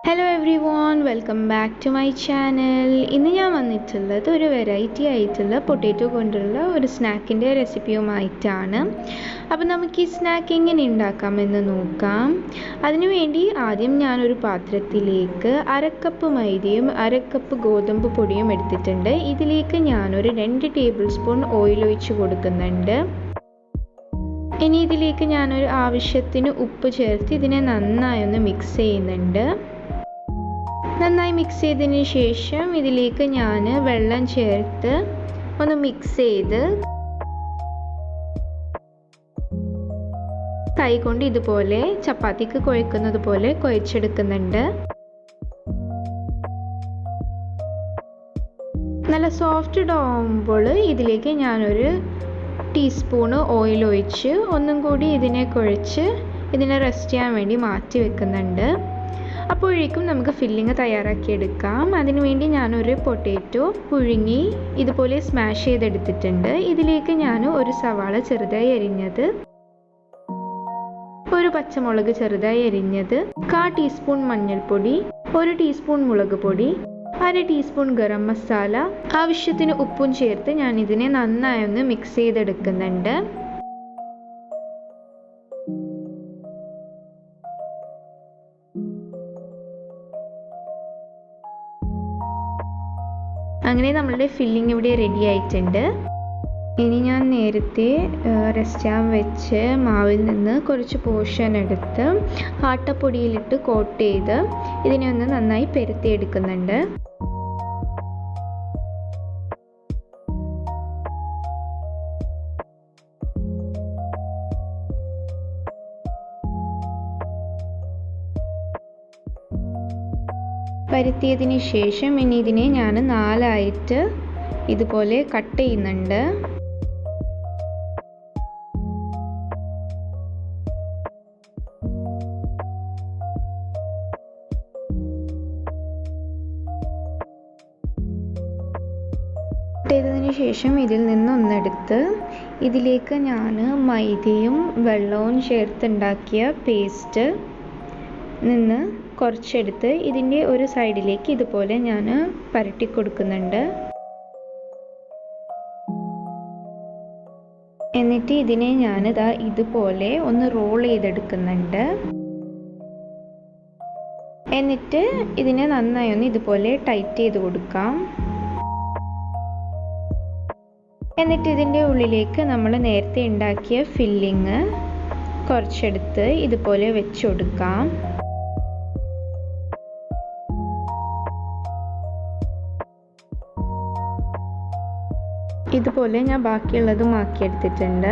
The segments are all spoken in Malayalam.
Hello everyone, welcome back to my channel. ഇന്ന് ഞാൻ വന്നിട്ടുള്ളത് ഒരു വെറൈറ്റി ആയിട്ടുള്ള പൊട്ടാറ്റോ കൊണ്ടുള്ള ഒരു സ്നാക്കിൻ്റെ റെസിപ്പിയുമായിട്ടാണ്. അപ്പോൾ നമുക്ക് ഈ സ്നാക്ക് എങ്ങനെ ഉണ്ടാക്കാമെന്ന് നോക്കാം. അതിനുവേണ്ടി ആദ്യം ഞാനൊരു പാത്രത്തിലേക്ക് 1/2 കപ്പ് മൈദയും 1/2 കപ്പ് ഗോതമ്പ് പൊടിയും എടുത്തിട്ടുണ്ട്. ഇതിലേക്ക് ഞാനൊരു 2 ടേബിൾ സ്പൂൺ ഓയിൽ ഒഴിച്ച് കൊടുക്കുന്നുണ്ട്. ഇനി ഇതിലേക്ക് ഞാനൊരു ആവശ്യത്തിന് ഉപ്പ് ചേർത്ത് ഇതിനെ നന്നായി ഒന്ന് മിക്സ് ചെയ്യുന്നുണ്ട്. നന്നായി മിക്സ് ചെയ്തതിന് ശേഷം ഇതിലേക്ക് ഞാൻ വെള്ളം ചേർത്ത് ഒന്ന് മിക്സ് ചെയ്ത് കൈകൊണ്ട് ഇതുപോലെ ചപ്പാത്തിക്ക് കുഴക്കുന്നത് പോലെ കുഴച്ചെടുക്കുന്നുണ്ട്. നല്ല സോഫ്റ്റ് ആവുമ്പോൾ ഇതിലേക്ക് ഞാനൊരു ടീസ്പൂണ് ഓയിൽ ഒഴിച്ച് ഒന്നും കൂടി ഇതിനെ കുഴച്ച് ഇതിനെ റെസ്റ്റ് ചെയ്യാൻ വേണ്ടി മാറ്റി വെക്കുന്നുണ്ട്. അപ്പോഴേക്കും നമുക്ക് ഫില്ലിങ് തയ്യാറാക്കിയെടുക്കാം. അതിനുവേണ്ടി ഞാനൊരു പൊട്ടാറ്റോ പുഴുങ്ങി ഇതുപോലെ സ്മാഷ് ചെയ്തെടുത്തിട്ടുണ്ട്. ഇതിലേക്ക് ഞാൻ ഒരു സവാള ചെറുതായി അരിഞ്ഞത്, ഒരു പച്ചമുളക് ചെറുതായി അരിഞ്ഞത്, 1/4 ടീസ്പൂൺ മഞ്ഞൾപ്പൊടി, 1 ടീസ്പൂൺ മുളക് പൊടി, 1/2 ടീസ്പൂൺ ഗരം മസാല, ആവശ്യത്തിന് ഉപ്പും ചേർത്ത് ഞാൻ ഇതിനെ നന്നായി ഒന്ന് മിക്സ് ചെയ്തെടുക്കുന്നുണ്ട്. അങ്ങനെ നമ്മളുടെ ഫില്ലിംഗ് ഇവിടെ റെഡി ആയിട്ടുണ്ട്. ഇനി ഞാൻ നേരത്തെ റെസ്റ്റ് ചെയ്യാൻ വെച്ച് മാവിൽ നിന്ന് കുറച്ച് പോർഷൻ എടുത്ത് ആട്ടപ്പൊടിയിലിട്ട് കോട്ട് ചെയ്ത് ഇതിനെ ഒന്ന് നന്നായി പരത്തിയെടുക്കുന്നുണ്ട്. പരത്തിയതിന് ശേഷം ഇനി ഇതിനെ ഞാൻ 4 ആയിട്ട് ഇതുപോലെ കട്ട് ചെയ്യുന്നുണ്ട്. കട്ട് ചെയ്തതിന് ശേഷം ഇതിൽ നിന്ന് ഒന്നെടുത്ത് ഇതിലേക്ക് ഞാൻ മൈദയും വെള്ളവും ചേർത്തുണ്ടാക്കിയ പേസ്റ്റ് നിന്ന് കുറച്ചെടുത്ത് ഇതിൻ്റെ ഒരു സൈഡിലേക്ക് ഇതുപോലെ ഞാൻ പരട്ടി കൊടുക്കുന്നുണ്ട്. എന്നിട്ട് ഇതിനെ ഞാനിതാ ഇതുപോലെ ഒന്ന് റോൾ ചെയ്തെടുക്കുന്നുണ്ട്. എന്നിട്ട് ഇതിനെ നന്നായി ഒന്ന് ഇതുപോലെ ടൈറ്റ് ചെയ്ത് കൊടുക്കാം. എന്നിട്ട് ഇതിൻ്റെ ഉള്ളിലേക്ക് നമ്മൾ നേരത്തെ ഉണ്ടാക്കിയ ഫില്ലിങ് കുറച്ചെടുത്ത് ഇതുപോലെ വെച്ച് കൊടുക്കാം. ഇതുപോലെ ഞാൻ ബാക്കിയുള്ളതും ആക്കിയെടുത്തിട്ടുണ്ട്.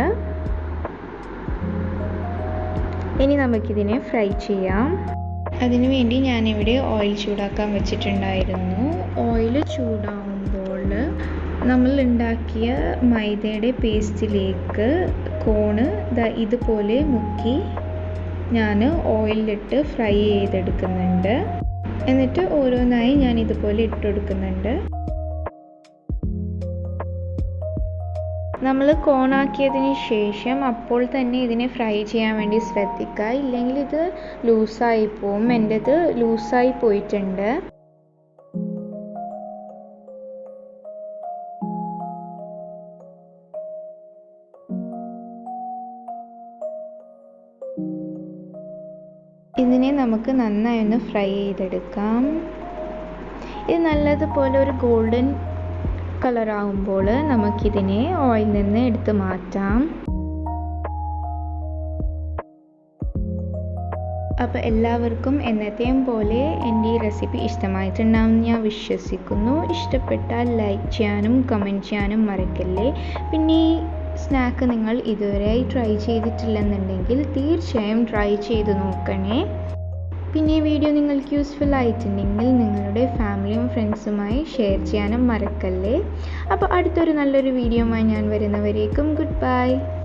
ഇനി നമുക്കിതിനെ ഫ്രൈ ചെയ്യാം. അതിനുവേണ്ടി ഞാനിവിടെ ഓയിൽ ചൂടാക്കാൻ വെച്ചിട്ടുണ്ടായിരുന്നു. ഓയിൽ ചൂടാകുമ്പോൾ നമ്മൾ ഉണ്ടാക്കിയ മൈദയുടെ പേസ്റ്റിലേക്ക് കോണ് ഇതുപോലെ മുക്കി ഞാൻ ഓയിലിട്ട് ഫ്രൈ ചെയ്തെടുക്കുന്നുണ്ട്. എന്നിട്ട് ഓരോന്നായി ഞാൻ ഇതുപോലെ ഇട്ടുകൊടുക്കുന്നുണ്ട്. നമ്മൾ കോണാക്കിയതിന് ശേഷം അപ്പോൾ തന്നെ ഇതിനെ ഫ്രൈ ചെയ്യാൻ വേണ്ടി ശ്രദ്ധിക്കുക, ഇല്ലെങ്കിൽ ഇത് ലൂസായി പോവും. എൻ്റെത് ലൂസായി പോയിട്ടുണ്ട്. ഇതിനെ നമുക്ക് നന്നായി ഒന്ന് ഫ്രൈ ചെയ്തെടുക്കാം. ഇത് നല്ലതുപോലെ ഒരു ഗോൾഡൻ കളറാകുമ്പോൾ നമുക്കിതിനെ ഓയിൽ നിന്ന് എടുത്ത് മാറ്റാം. അപ്പോൾ എല്ലാവർക്കും എന്നത്തെയും പോലെ എൻ്റെ ഈ റെസിപ്പി ഇഷ്ടമായിട്ടുണ്ടാകുമെന്ന് ഞാൻ വിശ്വസിക്കുന്നു. ഇഷ്ടപ്പെട്ടാൽ ലൈക്ക് ചെയ്യാനും കമൻറ്റ് ചെയ്യാനും മറക്കല്ലേ. പിന്നെ ഈ സ്നാക്ക് നിങ്ങൾ ഇതുവരെയായി ട്രൈ ചെയ്തിട്ടില്ലെന്നുണ്ടെങ്കിൽ തീർച്ചയായും ട്രൈ ചെയ്ത് നോക്കണേ. പിന്നെ ഈ വീഡിയോ നിങ്ങൾക്ക് യൂസ്ഫുൾ ആയിട്ടുണ്ടെങ്കിൽ നിങ്ങളുടെ ഫാമിലിയും ഫ്രണ്ട്സുമായി ഷെയർ ചെയ്യാനും മറക്കല്ലേ. അപ്പോൾ അടുത്തൊരു നല്ലൊരു വീഡിയോയുമായി ഞാൻ വരുന്നവരേക്കും ഗുഡ് ബൈ.